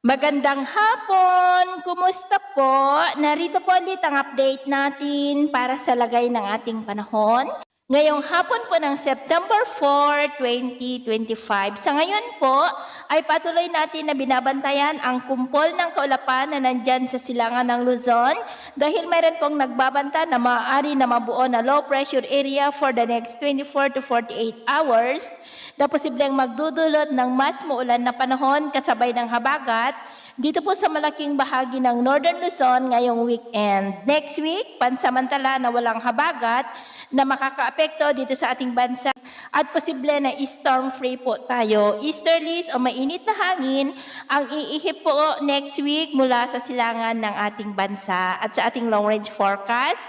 Magandang hapon! Kumusta po? Narito po ulit ang update natin para sa lagay ng ating panahon. Ngayong hapon po ng September 4, 2025. Sa ngayon po ay patuloy natin na binabantayan ang kumpol ng kaulapan na nandyan sa silangan ng Luzon dahil mayroon pong nagbabanta na maaari na mabuo na low pressure area for the next 24 to 48 hours na posibleng magdudulot ng mas maulan na panahon kasabay ng habagat dito po sa malaking bahagi ng Northern Luzon ngayong weekend. Next week, pansamantala na walang habagat na makakaapekto dito sa ating bansa at posible na storm-free po tayo. Easterlies o mainit na hangin ang iihip po next week mula sa silangan ng ating bansa at sa ating long-range forecast.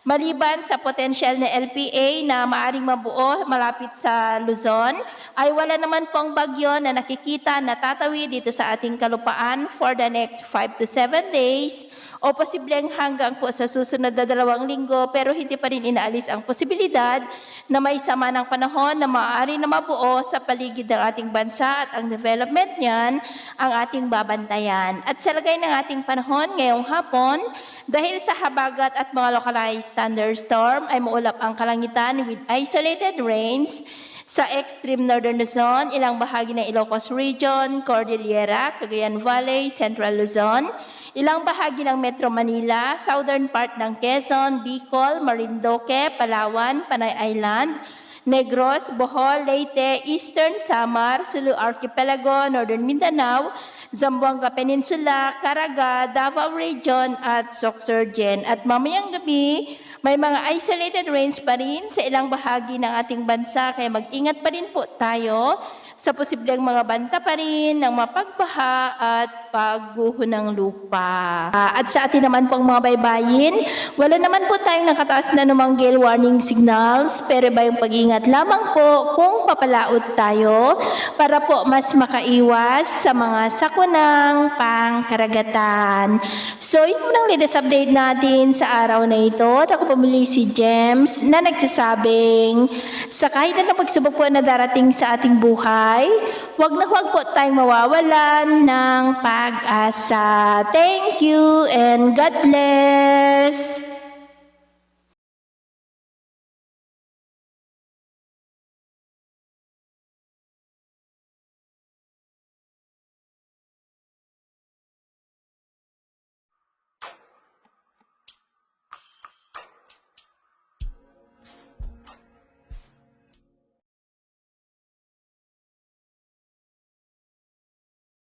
Maliban sa potensyal na LPA na maaring mabuo malapit sa Luzon, ay wala naman pong bagyo na nakikita na tatawid dito sa ating kalupaan for the next 5 to 7 days o posibleng hanggang po sa susunod na 2 linggo pero hindi pa rin inaalis ang posibilidad na may sama ng panahon na maaari na mabuo sa paligid ng ating bansa at ang development niyan ang ating babantayan. At sa lagay ng ating panahon ngayong hapon, dahil sa habagat at mga localized thunderstorm ay maulap ang kalangitan with isolated rains sa extreme northern Luzon, ilang bahagi ng Ilocos Region, Cordillera, Cagayan Valley, Central Luzon, ilang bahagi ng Metro Manila, southern part ng Quezon, Bicol, Marinduque, Palawan, Panay Island, Negros, Bohol, Leyte, Eastern Samar, Sulu Archipelago, Northern Mindanao, Zamboanga Peninsula, Caraga, Davao Region at Sorsogon. At mamayang gabi, may mga isolated rains pa rin sa ilang bahagi ng ating bansa kaya mag-ingat pa rin po tayo sa posibleng mga banta pa rin ng mapagbaha at pagguho ng lupa. At sa atin naman pong mga baybayin, wala naman po tayong nakataas na namang gale warning signals pero ba yung pag-ingat lamang po kung papalaot tayo para po mas makaiwas sa mga sakunang pangkaragatan. So ito lang latest update natin sa araw na ito. At ako pumili si James na nagsasabing sa kahit na pagsubok po na darating sa ating buhay, huwag na huwag po tayong mawawalan ng pag-asa. Thank you and God bless!